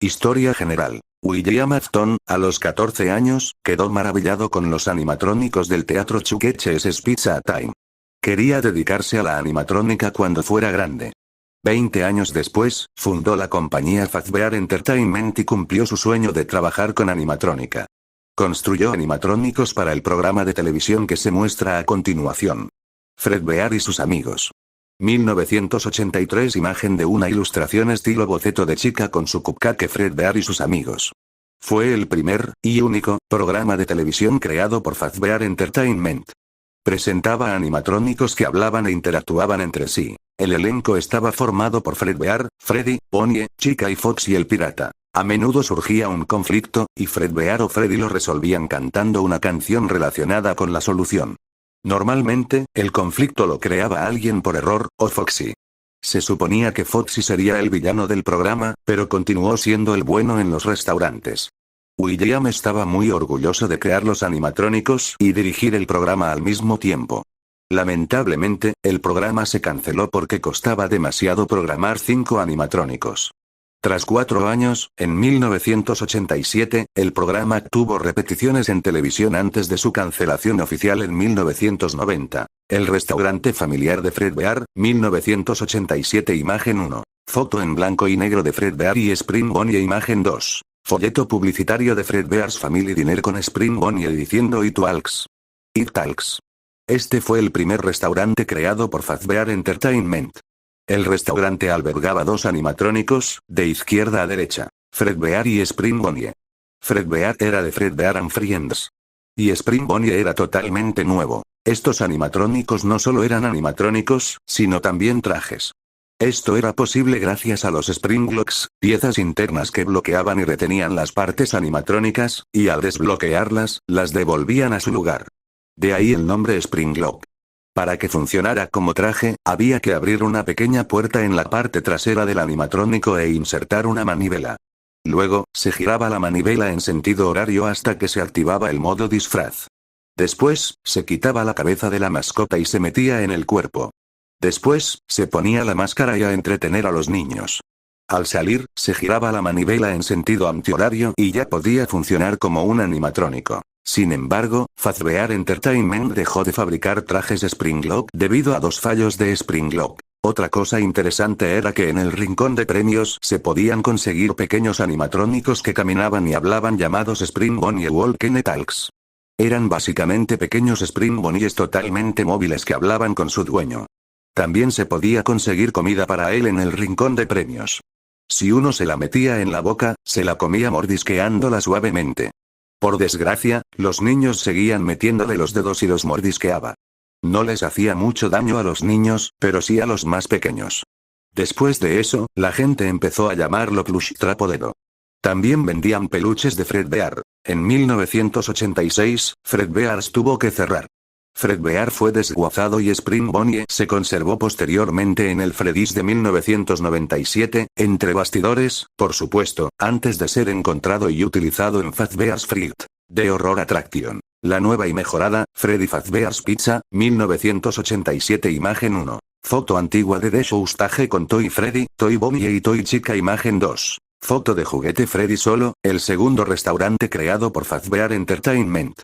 Historia general. William Afton, a los 14 años, quedó maravillado con los animatrónicos del teatro Chuck E. Cheese's Pizza Time. Quería dedicarse a la animatrónica cuando fuera grande. 20 años después, fundó la compañía Fazbear Entertainment y cumplió su sueño de trabajar con animatrónica. Construyó animatrónicos para el programa de televisión que se muestra a continuación. Fred Bear y sus amigos. 1983. Imagen de una ilustración estilo boceto de chica con su cupcake Fred Bear y sus amigos. Fue el primer, y único, programa de televisión creado por Fazbear Entertainment. Presentaba animatrónicos que hablaban e interactuaban entre sí. El elenco estaba formado por Fred Bear, Freddy, Bonnie, Chica y Foxy el pirata. A menudo surgía un conflicto, y Fred Bear o Freddy lo resolvían cantando una canción relacionada con la solución. Normalmente, el conflicto lo creaba alguien por error, o Foxy. Se suponía que Foxy sería el villano del programa, pero continuó siendo el bueno en los restaurantes. William estaba muy orgulloso de crear los animatrónicos y dirigir el programa al mismo tiempo. Lamentablemente, el programa se canceló porque costaba demasiado programar 5 animatrónicos. Tras 4 años, en 1987, el programa tuvo repeticiones en televisión antes de su cancelación oficial en 1990. El restaurante familiar de Fred Bear, 1987. Imagen 1. Foto en blanco y negro de Fred Bear y Spring Bonnie. Imagen 2. Folleto publicitario de Fred Bear's Family Dinner con Spring Bonnie diciendo It Talks. It Talks. Este fue el primer restaurante creado por Fazbear Entertainment. El restaurante albergaba 2 animatrónicos, de izquierda a derecha, Fred Bear y Spring Bonnie. Fred Bear era de Fred Bear and Friends. Y Spring Bonnie era totalmente nuevo. Estos animatrónicos no solo eran animatrónicos, sino también trajes. Esto era posible gracias a los Spring Locks, piezas internas que bloqueaban y retenían las partes animatrónicas, y al desbloquearlas, las devolvían a su lugar. De ahí el nombre Spring Lock. Para que funcionara como traje, había que abrir una pequeña puerta en la parte trasera del animatrónico e insertar una manivela. Luego, se giraba la manivela en sentido horario hasta que se activaba el modo disfraz. Después, se quitaba la cabeza de la mascota y se metía en el cuerpo. Después, se ponía la máscara y a entretener a los niños. Al salir, se giraba la manivela en sentido antihorario y ya podía funcionar como un animatrónico. Sin embargo, Fazbear Entertainment dejó de fabricar trajes Springlock debido a 2 fallos de Springlock. Otra cosa interesante era que en el rincón de premios se podían conseguir pequeños animatrónicos que caminaban y hablaban llamados Spring Bonnie Walking Talks. Eran básicamente pequeños Spring Bonnies totalmente móviles que hablaban con su dueño. También se podía conseguir comida para él en el rincón de premios. Si uno se la metía en la boca, se la comía mordisqueándola suavemente. Por desgracia, los niños seguían metiéndole los dedos y los mordisqueaba. No les hacía mucho daño a los niños, pero sí a los más pequeños. Después de eso, la gente empezó a llamarlo Plush Trapodedo. También vendían peluches de Fred Bear. En 1986, Fred Bear tuvo que cerrar. Fred Bear fue desguazado y Spring Bonnie se conservó posteriormente en el Freddy's de 1997, entre bastidores, por supuesto, antes de ser encontrado y utilizado en Fazbear's Fright, The Horror Attraction. La nueva y mejorada, Freddy Fazbear's Pizza, 1987. Imagen 1. Foto antigua de The Showstage con Toy Freddy, Toy Bonnie y Toy Chica. Imagen 2. Foto de juguete Freddy solo, el segundo restaurante creado por Fazbear Entertainment.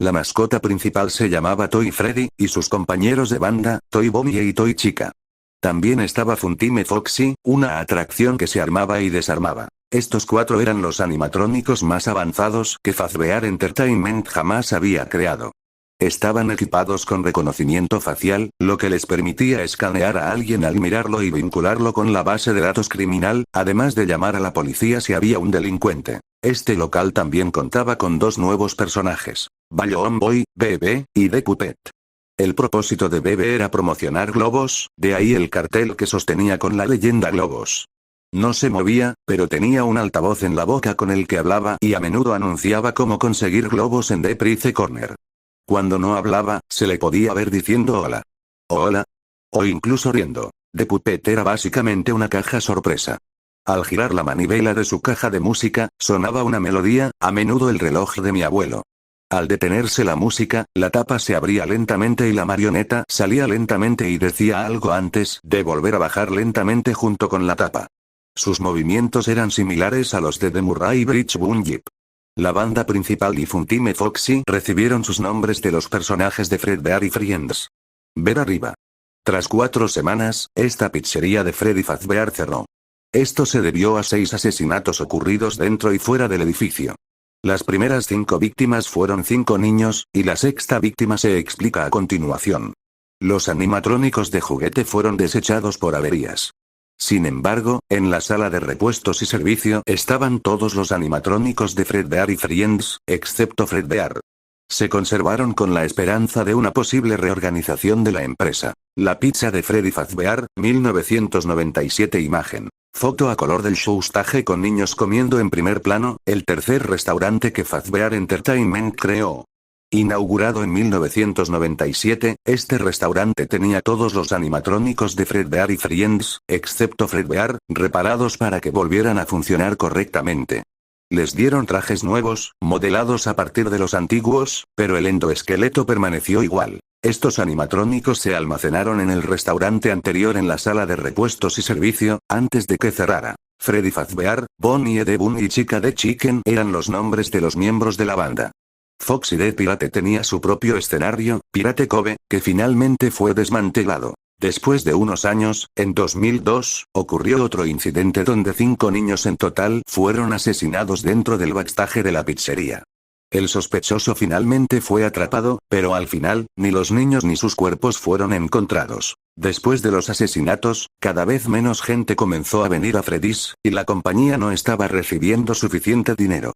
La mascota principal se llamaba Toy Freddy, y sus compañeros de banda, Toy Bonnie y Toy Chica. También estaba Funtime Foxy, una atracción que se armaba y desarmaba. Estos 4 eran los animatrónicos más avanzados que Fazbear Entertainment jamás había creado. Estaban equipados con reconocimiento facial, lo que les permitía escanear a alguien al mirarlo y vincularlo con la base de datos criminal, además de llamar a la policía si había un delincuente. Este local también contaba con 2 nuevos personajes, Balloon Boy, Bebe, y The Puppet. El propósito de Bebe era promocionar globos, de ahí el cartel que sostenía con la leyenda Globos. No se movía, pero tenía un altavoz en la boca con el que hablaba y a menudo anunciaba cómo conseguir globos en The Prize Corner. Cuando no hablaba, se le podía ver diciendo hola. O hola. O incluso riendo. The Puppet era básicamente una caja sorpresa. Al girar la manivela de su caja de música, sonaba una melodía, a menudo el reloj de mi abuelo. Al detenerse la música, la tapa se abría lentamente y la marioneta salía lentamente y decía algo antes de volver a bajar lentamente junto con la tapa. Sus movimientos eran similares a los de The Murray Bridge Boom Jeep. La banda principal y Funtime Foxy recibieron sus nombres de los personajes de Fredbear y Friends. Ver arriba. Tras 4 semanas, esta pizzería de Freddy Fazbear cerró. Esto se debió a 6 asesinatos ocurridos dentro y fuera del edificio. Las primeras 5 víctimas fueron 5 niños, y la sexta víctima se explica a continuación. Los animatrónicos de juguete fueron desechados por averías. Sin embargo, en la sala de repuestos y servicio estaban todos los animatrónicos de Fredbear y Friends, excepto Fredbear. Se conservaron con la esperanza de una posible reorganización de la empresa. La pizza de Freddy Fazbear, 1997 imagen. Foto a color del showstage con niños comiendo en primer plano, el tercer restaurante que Fazbear Entertainment creó. Inaugurado en 1997, este restaurante tenía todos los animatrónicos de Fredbear y Friends, excepto Fredbear, reparados para que volvieran a funcionar correctamente. Les dieron trajes nuevos, modelados a partir de los antiguos, pero el endoesqueleto permaneció igual. Estos animatrónicos se almacenaron en el restaurante anterior en la sala de repuestos y servicio, antes de que cerrara. Freddy Fazbear, Bonnie the Bun y Chica the Chicken eran los nombres de los miembros de la banda. Foxy the Pirate tenía su propio escenario, Pirate Cove, que finalmente fue desmantelado. Después de unos años, en 2002, ocurrió otro incidente donde 5 niños en total fueron asesinados dentro del backstage de la pizzería. El sospechoso finalmente fue atrapado, pero al final, ni los niños ni sus cuerpos fueron encontrados. Después de los asesinatos, cada vez menos gente comenzó a venir a Freddy's, y la compañía no estaba recibiendo suficiente dinero.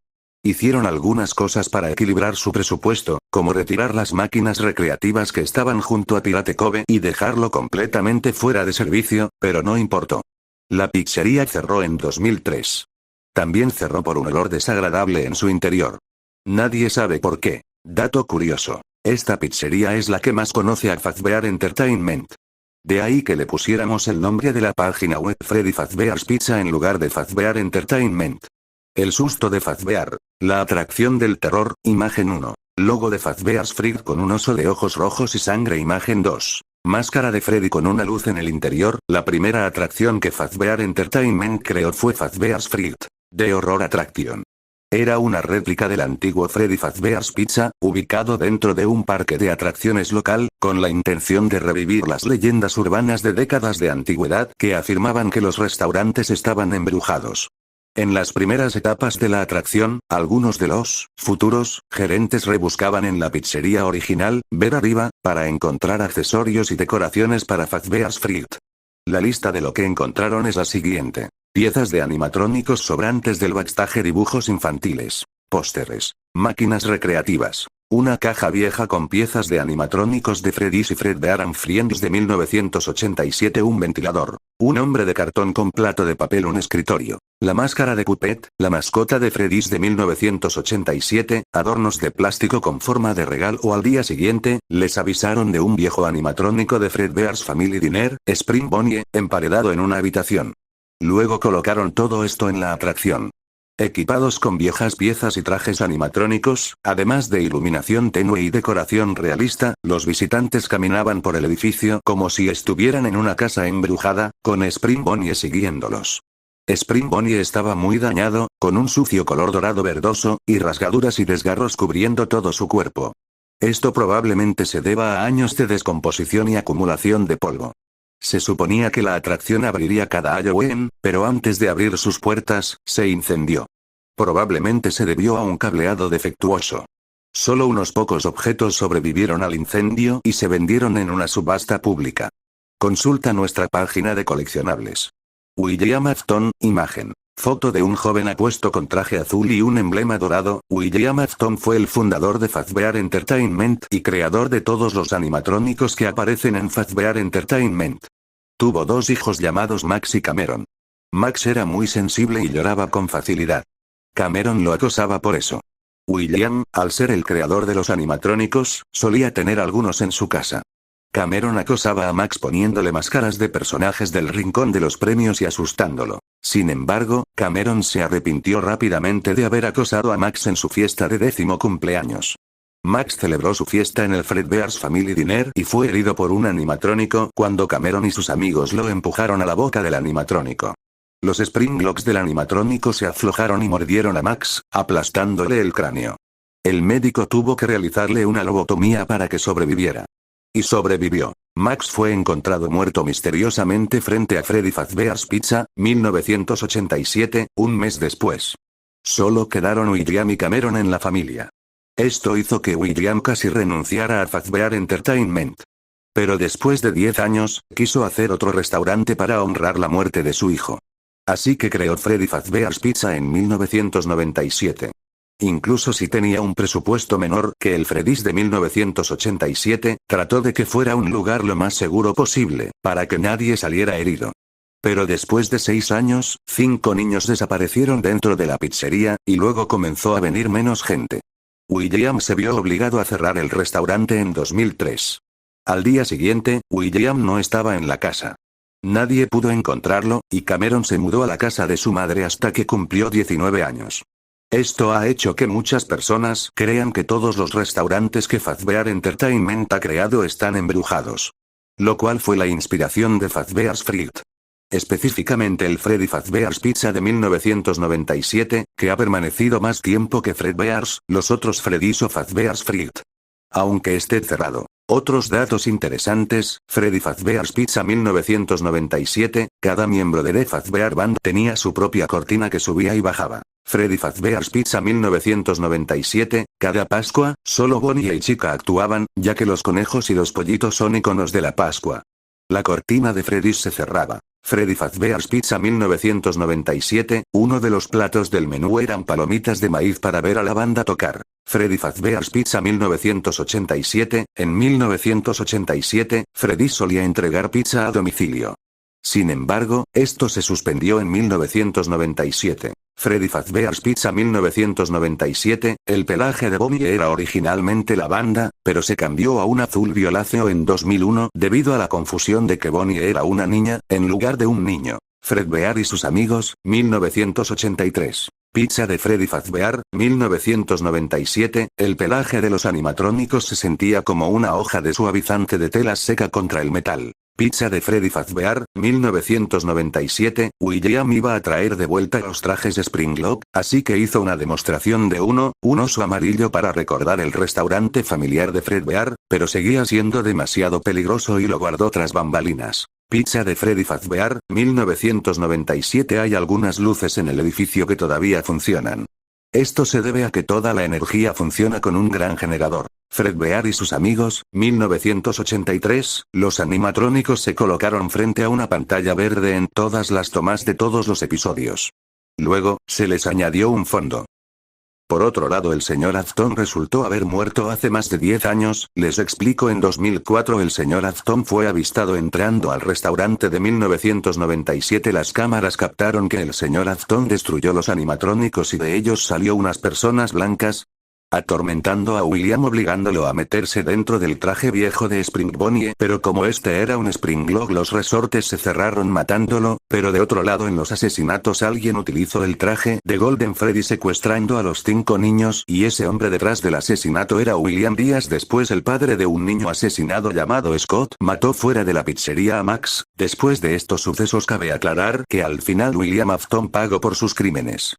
Hicieron algunas cosas para equilibrar su presupuesto, como retirar las máquinas recreativas que estaban junto a Pirate Cove y dejarlo completamente fuera de servicio, pero no importó. La pizzería cerró en 2003. También cerró por un olor desagradable en su interior. Nadie sabe por qué. Dato curioso. Esta pizzería es la que más conoce a Fazbear Entertainment. De ahí que le pusiéramos el nombre de la página web Freddy Fazbear's Pizza en lugar de Fazbear Entertainment. El susto de Fazbear. La atracción del terror, imagen 1. Logo de Fazbear's Fridge con un oso de ojos rojos y sangre, imagen 2. Máscara de Freddy con una luz en el interior. La primera atracción que Fazbear Entertainment creó fue Fazbear's Fridge. The Horror Attraction. Era una réplica del antiguo Freddy Fazbear's Pizza, ubicado dentro de un parque de atracciones local, con la intención de revivir las leyendas urbanas de décadas de antigüedad que afirmaban que los restaurantes estaban embrujados. En las primeras etapas de la atracción, algunos de los futuros gerentes rebuscaban en la pizzería original, ver arriba, para encontrar accesorios y decoraciones para Fazbear's Fridge. La lista de lo que encontraron es la siguiente. Piezas de animatrónicos sobrantes del backstage, dibujos infantiles, pósteres, máquinas recreativas, una caja vieja con piezas de animatrónicos de Freddy's y Fredbear and Friends de 1987, un ventilador, un hombre de cartón con plato de papel, un escritorio, la máscara de Puppet, la mascota de Freddy's de 1987, adornos de plástico con forma de regalo. Al día siguiente, les avisaron de un viejo animatrónico de Fredbear's Family Dinner, Spring Bonnie, emparedado en una habitación. Luego colocaron todo esto en la atracción. Equipados con viejas piezas y trajes animatrónicos, además de iluminación tenue y decoración realista, los visitantes caminaban por el edificio como si estuvieran en una casa embrujada, con Spring Bonnie siguiéndolos. Spring Bonnie estaba muy dañado, con un sucio color dorado verdoso, y rasgaduras y desgarros cubriendo todo su cuerpo. Esto probablemente se deba a años de descomposición y acumulación de polvo. Se suponía que la atracción abriría cada Halloween, pero antes de abrir sus puertas, se incendió. Probablemente se debió a un cableado defectuoso. Solo unos pocos objetos sobrevivieron al incendio y se vendieron en una subasta pública. Consulta nuestra página de coleccionables. William Afton, imagen. Foto de un joven apuesto con traje azul y un emblema dorado. William Afton fue el fundador de Fazbear Entertainment y creador de todos los animatrónicos que aparecen en Fazbear Entertainment. Tuvo 2 hijos llamados Max y Cameron. Max era muy sensible y lloraba con facilidad. Cameron lo acosaba por eso. William, al ser el creador de los animatrónicos, solía tener algunos en su casa. Cameron acosaba a Max poniéndole máscaras de personajes del rincón de los premios y asustándolo. Sin embargo, Cameron se arrepintió rápidamente de haber acosado a Max en su fiesta de 10º cumpleaños. Max celebró su fiesta en el Fredbear's Family Dinner y fue herido por un animatrónico cuando Cameron y sus amigos lo empujaron a la boca del animatrónico. Los Springlocks del animatrónico se aflojaron y mordieron a Max, aplastándole el cráneo. El médico tuvo que realizarle una lobotomía para que sobreviviera. Y sobrevivió. Max fue encontrado muerto misteriosamente frente a Freddy Fazbear's Pizza, 1987, un mes después. Solo quedaron William y Cameron en la familia. Esto hizo que William casi renunciara a Fazbear Entertainment. Pero después de 10 años, quiso hacer otro restaurante para honrar la muerte de su hijo. Así que creó Freddy Fazbear's Pizza en 1997. Incluso si tenía un presupuesto menor que el Freddy's de 1987, trató de que fuera un lugar lo más seguro posible, para que nadie saliera herido. Pero después de 6 años, 5 niños desaparecieron dentro de la pizzería, y luego comenzó a venir menos gente. William se vio obligado a cerrar el restaurante en 2003. Al día siguiente, William no estaba en la casa. Nadie pudo encontrarlo, y Cameron se mudó a la casa de su madre hasta que cumplió 19 años. Esto ha hecho que muchas personas crean que todos los restaurantes que Fazbear Entertainment ha creado están embrujados. Lo cual fue la inspiración de Fazbear's Fright. Específicamente el Freddy Fazbear's Pizza de 1997, que ha permanecido más tiempo que Fredbear's, los otros Freddy's o Fazbear's Fright. Aunque esté cerrado. Otros datos interesantes, Freddy Fazbear's Pizza 1997, cada miembro de The Fazbear Band tenía su propia cortina que subía y bajaba. Freddy Fazbear's Pizza 1997, cada Pascua, solo Bonnie y Chica actuaban, ya que los conejos y los pollitos son iconos de la Pascua. La cortina de Freddy's se cerraba. Freddy Fazbear's Pizza 1997, uno de los platos del menú eran palomitas de maíz para ver a la banda tocar. Freddy Fazbear's Pizza 1987, en 1987, Freddy solía entregar pizza a domicilio. Sin embargo, esto se suspendió en 1997. Freddy Fazbear's Pizza 1997, el pelaje de Bonnie era originalmente lavanda, pero se cambió a un azul violáceo en 2001 debido a la confusión de que Bonnie era una niña, en lugar de un niño. Fredbear y sus amigos, 1983. Pizza de Freddy Fazbear, 1997, el pelaje de los animatrónicos se sentía como una hoja de suavizante de tela seca contra el metal. Pizza de Freddy Fazbear, 1997, William iba a traer de vuelta los trajes de Springlock, así que hizo una demostración de un oso amarillo para recordar el restaurante familiar de Fredbear, pero seguía siendo demasiado peligroso y lo guardó tras bambalinas. Pizza de Freddy Fazbear, 1997. Hay algunas luces en el edificio que todavía funcionan. Esto se debe a que toda la energía funciona con un gran generador. Fredbear y sus amigos, 1983, los animatrónicos se colocaron frente a una pantalla verde en todas las tomas de todos los episodios. Luego, se les añadió un fondo. Por otro lado, el Sr. Afton resultó haber muerto hace más de 10 años, les explico. En 2004 el Sr. Afton fue avistado entrando al restaurante de 1997. Las cámaras captaron que el Sr. Afton destruyó los animatrónicos y de ellos salió unas personas blancas, atormentando a William obligándolo a meterse dentro del traje viejo de Spring Bonnie, pero como este era un Springlock los resortes se cerraron matándolo, pero de otro lado en los asesinatos alguien utilizó el traje de Golden Freddy secuestrando a los 5 niños y ese hombre detrás del asesinato era William. Días después el padre de un niño asesinado llamado Scott mató fuera de la pizzería a Max. Después de estos sucesos cabe aclarar que al final William Afton pagó por sus crímenes.